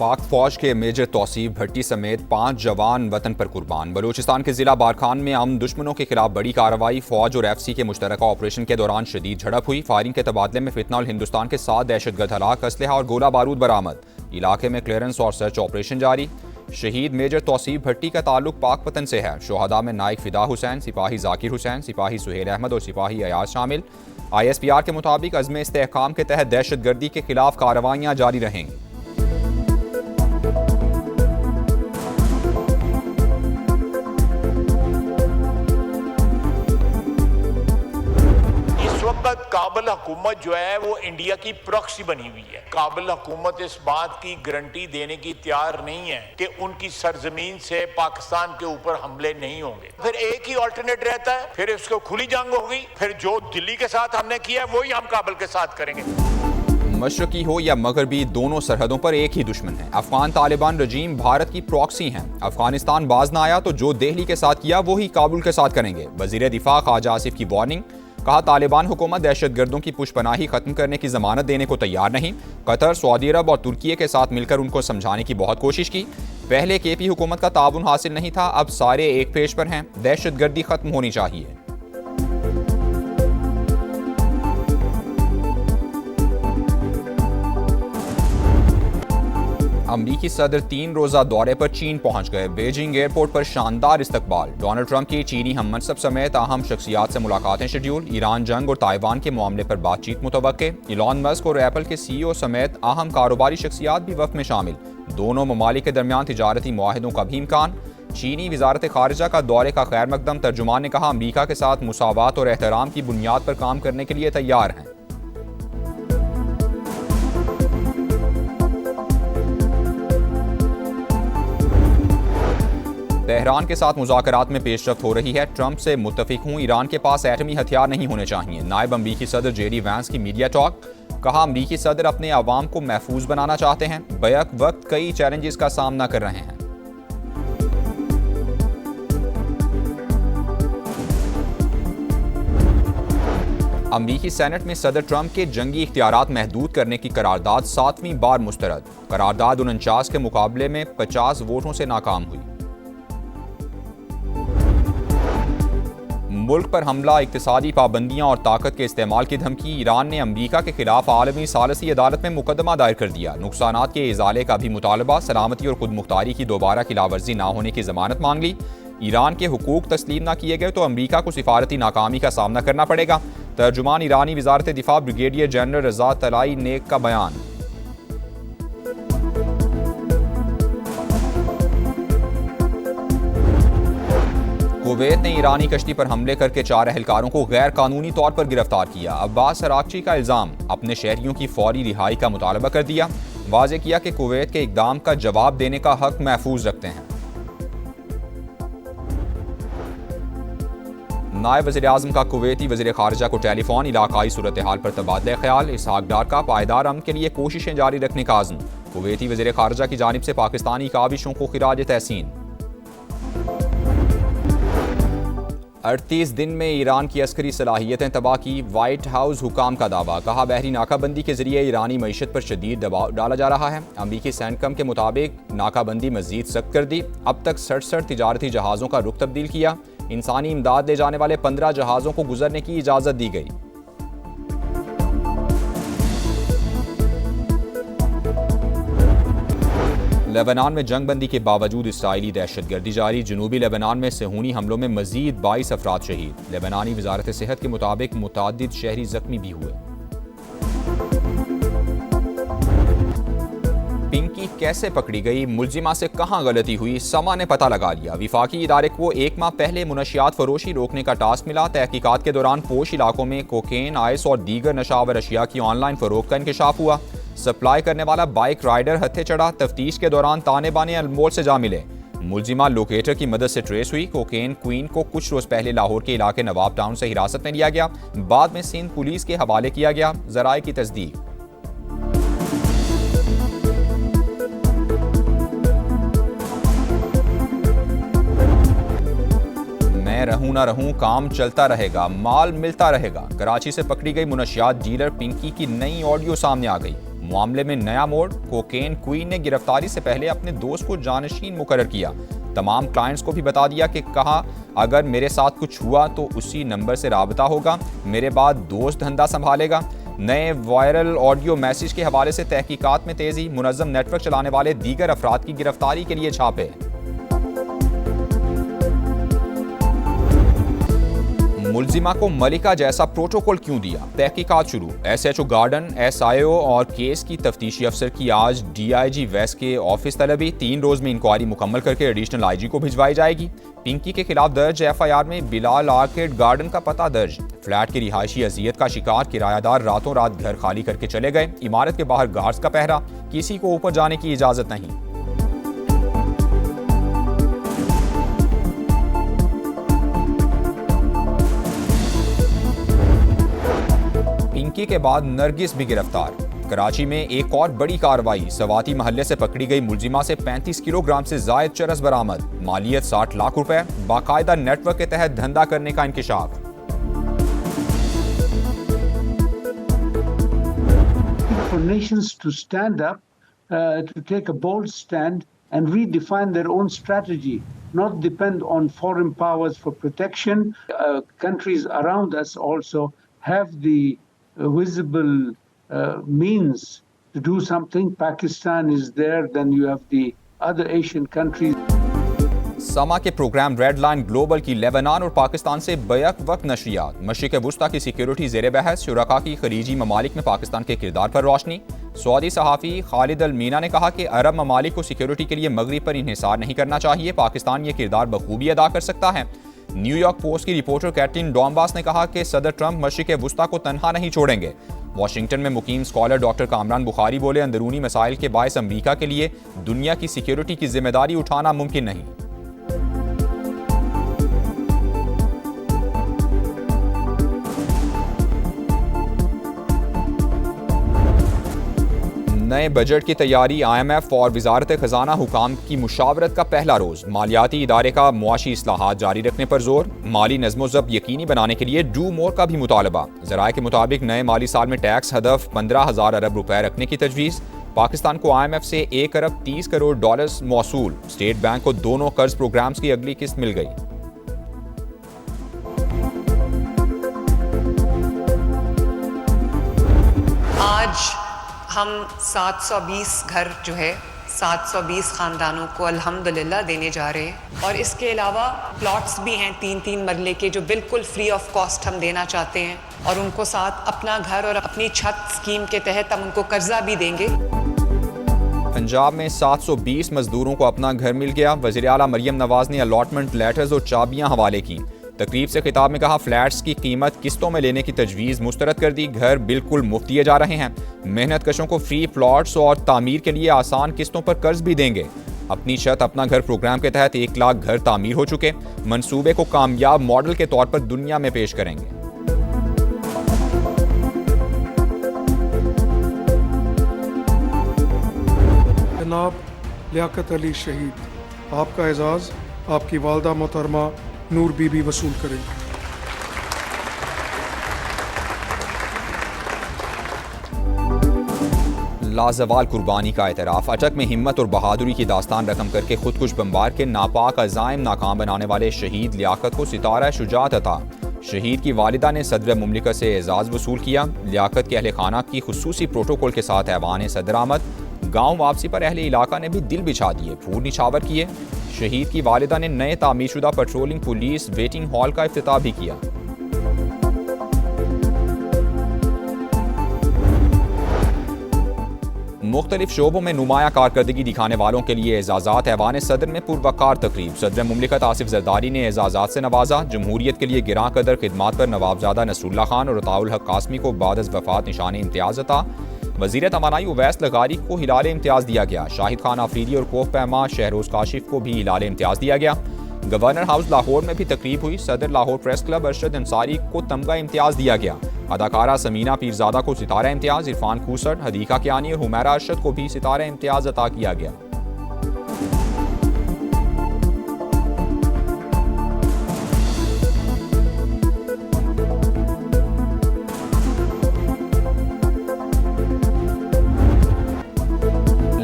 पाक फौज के मेजर तौसीफ भट्टी समेत 5 जवान वतन पर कुर्बान। बलूचिस्तान के जिला बारखान में अमन दुश्मनों के खिलाफ बड़ी कार्रवाई। फौज और FC के मुश्तरका ऑपरेशन के दौरान शदीद झड़प हुई। फायरिंग के तबादले में फितना और हिंदुस्तान के 7 दहशतगर्द हलाक, असलहा और गोला बारूद बरामद। इलाके में क्लियरेंस और सर्च ऑपरेशन जारी। शहीद मेजर तौसीफ भट्टी का ताल्लुक पाकपतन से है। शोहदा में नाइक फिदा हुसैन, सिपाही जाकिर हुसैन, सिपाही सुहेल अहमद और सिपाही अयाज शामिल। ISPR के मुताबिक अज़्म इस्तेहकाम के तहत दहशतगर्दी के खिलाफ कार्रवाइयाँ जारी रहेंगी। काबुल हुकूमत जो है वो इंडिया की प्रॉक्सी बनी हुई है। काबुल हुकूमत इस बात की गारंटी देने की तैयार नहीं है कि उनकी सरजमीन से पाकिस्तान के ऊपर हमले नहीं होंगे। फिर एक ही ऑल्टरनेट रहता है, फिर इसको खुली जंग होगी, फिर जो दिल्ली के साथ हमने किया है वही हम काबुल के साथ करेंगे। मशरकी हो या मगरबी, दोनों सरहदों पर एक ही दुश्मन है। अफगान तालिबान रजीम भारत की प्रॉक्सी हैं। अफगानिस्तान बाज ना आया तो जो दिल्ली के साथ किया वही काबुल के साथ करेंगे। वजीर दिफा ख्वाजा आसिफ की वार्निंग। कहा, तालिबान हुकूमत दहशतगर्दों की पुशपनाही खत्म करने की जमानत देने को तैयार नहीं। कतर, सऊदी अरब और तुर्की के साथ मिलकर उनको समझाने की बहुत कोशिश की। पहले KP हुकूमत का ताउन हासिल नहीं था, अब सारे एक पेज पर हैं। दहशतगर्दी खत्म होनी चाहिए। अमरीकी सदर 3 रोज़ा दौरे पर चीन पहुंच गए। बीजिंग एयरपोर्ट पर शानदार इस्तकबाल। डोनाल्ड ट्रंप की चीनी हम मनसब समेत अहम शख्सियात से मुलाकातें शेड्यूल। ईरान जंग और ताइवान के मामले पर बातचीत मुतवक्के। इलॉन मस्क और एप्पल के CEO समेत अहम कारोबारी शख्सियात भी वफ़द में शामिल। दोनों ममालिक के दरमियान तिजारती मुआहिदों का भी इम्कान। चीनी वजारत खारिजा का दौरे का खैर मकदम। तर्जुमान ने कहा, अमरीका के साथ मुसावात और एहतराम की बुनियाद पर काम करने के लिए तैयार हैं। तेहरान के साथ मुज़ाकरात में पेशरफ्त हो रही है। ट्रंप से मुत्तफिक हूँ, ईरान के पास एटमी हथियार नहीं होने चाहिए। नायब अमरीकी सदर JD वैंस की मीडिया टॉक। कहा, अमरीकी सदर अपने अवाम को महफूज बनाना चाहते हैं, बैक वक्त कई चैलेंजेस का सामना कर रहे हैं। अमरीकी सेनेट में सदर ट्रंप के जंगी इख्तियारात महदूद करने की करारदाद 7वीं बार मुस्तरद। करारदाद 49 के मुकाबले में 50 वोटों से नाकाम हुई। मुल्क पर हमला, इक्तिसादी पाबंदियां और ताकत के इस्तेमाल की धमकी। ईरान ने अमरीका के खिलाफ आलमी सालसी अदालत में मुकदमा दायर कर दिया। नुकसानात के इजाले का भी मुतालबा। सलामती और खुद मुख्तारी की दोबारा खिलाफवर्जी ना होने की जमानत मांग ली। ईरान के हुकूक तस्लीम न किए गए तो अमरीका को सिफारती नाकामी का सामना करना पड़ेगा। तर्जुमान ईरानी वजारत दिफा ब्रिगेडियर जनरल रजा तलाई नेक का बयान। कुवैत ने ईरानी कश्ती पर हमले करके 4 एहलकारों को गैर कानूनी तौर पर गिरफ्तार किया। अब्बास अरागची का इल्जाम, अपने शहरियों की फौरी रिहाई का मुतालबा कर दिया। वाज़ेह किया कि कुवैत के इकदाम का जवाब देने का हक महफूज रखते हैं। नायब वज़ीर आज़म का कुवैती वज़ीर खारिजा को टेलीफोन। इलाकाई सूरत हाल पर तबादला ख्याल। इसहाक डार का पायदार अमन के लिए कोशिशें जारी रखने का आज़म। कुवैती वज़ीर खारिजा की जानिब से पाकिस्तानी काविशों को खिराज तहसीन। 38 दिन में ईरान की अस्करी सलाहियतें तबाह की। व्हाइट हाउस हुकाम का दावा। कहा, बहरी नाकाबंदी के जरिए ईरानी मईशत पर शदीद दबाव डाला जा रहा है। अमरीकी सैनकम के मुताबिक नाकाबंदी मजीद सख्त कर दी। अब तक 67 तिजारती जहाज़ों का रुख तब्दील किया। इंसानी इमदाद ले जाने वाले 15 जहाज़ों को गुजरने की इजाज़त दी गई। लेबनान में जंगबंदी के बावजूद इसराइली दहशतगर्दी जारी। जनूबी लेबनान में सेहूनी हमलों में मजीद 22 अफराद शहीद। लेबनानी वजारत सेहत के मुताबिक मुतादिद शहरी जख्मी भी हुए। पिंकी कैसे पकड़ी गई, मुलजिमा से कहां गलती हुई, समा ने पता लगा लिया। विफाकी इदारे को 1 माह पहले मुनशियात फरोशी रोकने का टास्क मिला। तहकीकात के दौरान पोश इलाकों में कोकेन, आइस और दीगर नशावर अशिया की ऑनलाइन फरोख्त का इंकशाफ हुआ। सप्लाई करने वाला बाइक राइडर हत्थे चढ़ा। तफ्तीश के दौरान ताने बाने अनमोल से जा मिले। मुलजिमा लोकेटर की मदद से ट्रेस हुई। कोकेन क्वीन को कुछ रोज पहले लाहौर के इलाके नवाब टाउन से हिरासत में लिया गया, बाद में सिंध पुलिस के हवाले किया गया। जराए की तस्दीक। मैं रहूं ना रहूं, काम चलता रहेगा, माल मिलता रहेगा। कराची से पकड़ी गई मुनशियात डीलर पिंकी की नई ऑडियो सामने आ गई। मामले में नया मोड़, कोकेन क्वीन ने गिरफ्तारी से पहले अपने दोस्त को जानशीन मुकर्रर किया। तमाम क्लाइंट्स को भी बता दिया कि कहा अगर मेरे साथ कुछ हुआ तो उसी नंबर से राबता होगा, मेरे बाद दोस्त धंधा संभालेगा। नए वायरल ऑडियो मैसेज के हवाले से तहकीकात में तेजी, मुनज़्ज़म नेटवर्क चलाने वाले दीगर अफराद की गिरफ्तारी के लिए छापे। मुलजिमा को मलिका जैसा प्रोटोकॉल क्यों दिया, तहकीकात शुरू। SHO गार्डन, SIO और केस की तफ्तीशी अफसर की आज DIG वेस्ट के ऑफिस तलबी। 3 रोज में इंक्वायरी मुकम्मल करके एडिशनल IG को भिजवाई जाएगी। पिंकी के खिलाफ दर्ज FIR में बिलाल आर्केड गार्डन का पता दर्ज। फ्लैट की रिहायशी अजियत का शिकार, किरायादार रातों रात घर खाली करके चले गए। इमारत के बाहर गार्ड्स का पहरा, किसी को ऊपर जाने की इजाजत नहीं। पिंकी के बाद नरगिस भी गिरफ्तार। कराची में एक और बड़ी कार्रवाई, सवाती महल्ले से पकड़ी गई मुलजिमा से 35 किलोग्राम से जायद चरस बरामद। मालियत 60 लाख रुपए। बाकायदा नेटवर्क के तहत धंधा करने का इंकिशाफ। For nations to stand up, to take a bold stand and redefine their own strategy, not depend on foreign powers for protection. Countries around us also have the visible means to do something. Pakistan is there, then you have the other Asian countries. समा के programme red line global की Lebanon और पाकिस्तान से back वक्त नशरियात। मशरिक वुस्ता की security ज़ेर बहस, शुरका की खलीजी ममालिक में पाकिस्तान के किरदार पर रोशनी। सऊदी सहाफ़ी खालिद अल मीना ने कहा कि अरब ममालिक को सिक्योरिटी के लिए मगरिब पर इन्हिसार नहीं करना चाहिए, पाकिस्तान ये किरदार बखूबी अदा कर सकता है। न्यूयॉर्क पोस्ट की रिपोर्टर कैटरीन डॉम्बास ने कहा कि सदर ट्रंप मशरिक वुस्ता को तनहा नहीं छोड़ेंगे। वाशिंगटन में मुकीम स्कॉलर डॉक्टर कामरान बुखारी बोले, अंदरूनी मसाइल के बायस अमरीका के लिए दुनिया की सिक्योरिटी की जिम्मेदारी उठाना मुमकिन नहीं। नए बजट की तैयारी, IMF और वजारत खजाना हुकाम की मुशावरत का पहला रोज। मालियाती इदारे का मुआशी इस्लाहात जारी रखने पर जोर। माली नज़्मो ज़ब्त यकीनी बनाने के लिए डू मोर का भी मुतालबा। ज़राए के मुताबिक नए माली साल में टैक्स हदफ 15,000 अरब रुपए रखने की तजवीज़। पाकिस्तान को IMF से 1 अरब 30 करोड़ डॉलर्स मौसूल। स्टेट बैंक को दोनों कर्ज प्रोग्राम्स की अगली किस्त मिल गई। आज हम 720 घर जो है 720 ख़ानदानों को अल्हम्दुलिल्लाह देने जा रहे हैं, और इसके अलावा प्लॉट्स भी हैं 3-3 मरले के जो बिल्कुल फ्री ऑफ कॉस्ट हम देना चाहते हैं, और उनको साथ अपना घर और अपनी छत स्कीम के तहत हम उनको कर्जा भी देंगे। पंजाब में 720 मजदूरों को अपना घर मिल गया। वज़ीर आला मरियम नवाज ने अलॉटमेंट लेटर्स और चाबियां हवाले की। तकरीब से खिताब में कहा, फ्लैट्स की कीमत किस्तों में लेने की तजवीज़ मुस्तरद कर दी, घर बिल्कुल मुफ्त दिए जा रहे हैं। मेहनत कशों को फ्री प्लॉट्स और तामीर के लिए आसान किस्तों पर कर्ज भी देंगे। अपनी छत अपना घर प्रोग्राम के तहत 1 लाख घर तामीर हो चुके। मंसूबे को कामयाब मॉडल के तौर पर दुनिया में पेश करेंगे। जनाब लियाकत अली शहीद, आपका एजाज़ आपकी वालदा मोहतरमा नूर बीबी वसूल करेंगे। लाजवाल कुर्बानी का एतराफ़। अटक में हिम्मत और बहादुरी की दास्तान रकम करके खुदकुश बमबार के नापाक अज़ाइम नाकाम बनाने वाले शहीद लियाकत को सितारा शुजात अता। शहीद की वालिदा ने सदर मुमलिकत से एजाज़ वसूल किया। लियाकत के अहले खाना की खुसूसी प्रोटोकॉल के साथ ऐवान सदर आमद। गाँव वापसी पर अहले इलाका ने भी दिल बिछा दिए, फूल निछावर किए। शहीद की वालिदा ने नए तामीरशुदा पेट्रोलिंग पुलिस वेटिंग हॉल का इफ्तिताह भी किया। मुख्तलिफ शोबों में नुमाया कारकर्दगी दिखाने वालों के लिए एजाज़ात। ऐवान सदर में पुरवकार तकरीब। सदर मुमलिकत आसिफ जरदारी ने एजाज़ात से नवाजा। जमहूरियत के लिए गिरां कदर खिदमात पर नवाबजादा नसरुल्लाह खान और अताउल हक कासमी को बाद अज़ वफ़ात निशान इम्तियाज़ अता। वज़ीर तवानाई उवैस लगारी को हिलाल इम्तियाज़ दिया गया। शाहिद खान आफरीदी और कोफ पैमा शहरोज़ काशिफ को भी हिलाल इम्तियाज़ दिया गया। गवर्नर हाउस लाहौर में भी तकरीब हुई। सदर लाहौर प्रेस क्लब अरशद अंसारी को तमगा इम्तियाज़ दिया गया। अदाकारा समीना पीरजादा को सितारा इम्तियाज़, इरफान खूसट, हदीका कियानी और हुमैरा अरशद को भी सितारा इम्तियाज़ अता किया गया।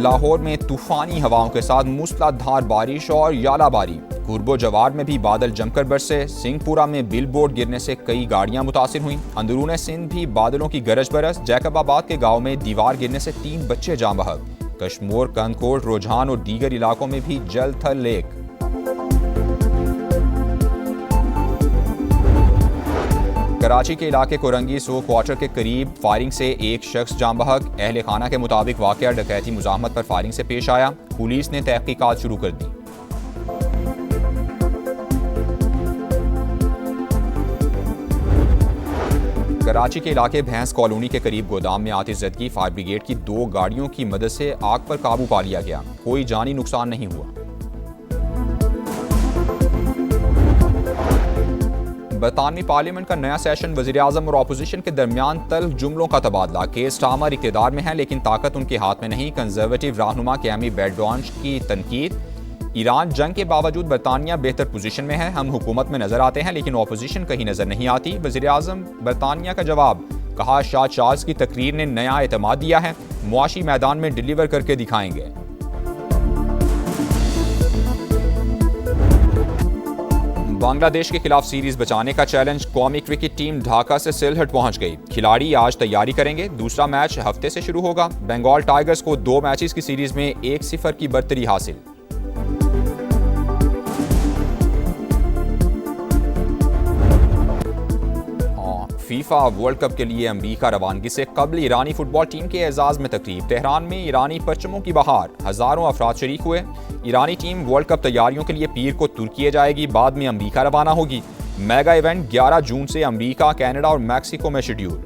लाहौर में तूफानी हवाओं के साथ मूसलाधार बारिश और यालाबारी। कुर्बो जवार में भी बादल जमकर बरसे। सिंहपुरा में बिलबोर्ड गिरने से कई गाड़ियां मुतासिर हुईं। अंदरूने सिंध भी बादलों की गरज बरस। जैकबाबाद के गांव में दीवार गिरने से 3 बच्चे जाँ बहक। कश्मोर, कंदकोट, रोजान और दीगर इलाकों में भी जल थल लेक। कराची के इलाके कोरंगी 100 क्वार्टर के करीब फायरिंग से एक शख्स जाँ बहक। अहले खाना के मुताबिक वाकया डकैती मुजाहमत पर फायरिंग से पेश आया। पुलिस ने तहकीकात शुरू कर दी। कराची के इलाके भैंस कॉलोनी के करीब गोदाम में आतिशज़दगी। फायर ब्रिगेड की 2 गाड़ियों की मदद से आग पर काबू पा लिया गया। कोई जानी नुकसान नहीं हुआ। बरतानवी पार्लियामेंट का नया सेशन वज़ीर-ए-आज़म और अपोजिशन के दरमियान तल्ख जुमलों का तबादला। केर स्टारमर इक़्तिदार में है लेकिन ताकत उनके हाथ में नहीं। कंजर्वेटिव रहनुमा कैमी बेडरॉन्च की तनकीद। ईरान जंग के बावजूद बरतानिया बेहतर पोजीशन में है। हम हुकूमत में नजर आते हैं लेकिन अपोजिशन कहीं नजर नहीं आती। वज़ीर-ए-आज़म बरतानिया का जवाब। कहा शाह चार्ल्स की तकरीर ने नया एतमाद दिया है। मुआशी मैदान में डिलीवर करके दिखाएंगे। बांग्लादेश के खिलाफ सीरीज बचाने का चैलेंज। कौमी क्रिकेट टीम ढाका से सिलहट पहुंच गई। खिलाड़ी आज तैयारी करेंगे। दूसरा मैच हफ्ते से शुरू होगा। बंगाल टाइगर्स को 2 मैचेस की सीरीज में 1-0 की बर्तरी हासिल। फीफा वर्ल्ड कप के लिए अमेरिका रवानगी से कबल ईरानी फुटबॉल टीम के एजाज में तकरीब। तेहरान में ईरानी परचमों की बहार। हजारों अफराद शरीक हुए। ईरानी टीम वर्ल्ड कप तैयारियों के लिए पीर को तुर्की जाएगी। बाद में अमेरिका रवाना होगी। मेगा इवेंट 11 जून से अमेरिका, कनाडा और मैक्सिको में शेड्यूल।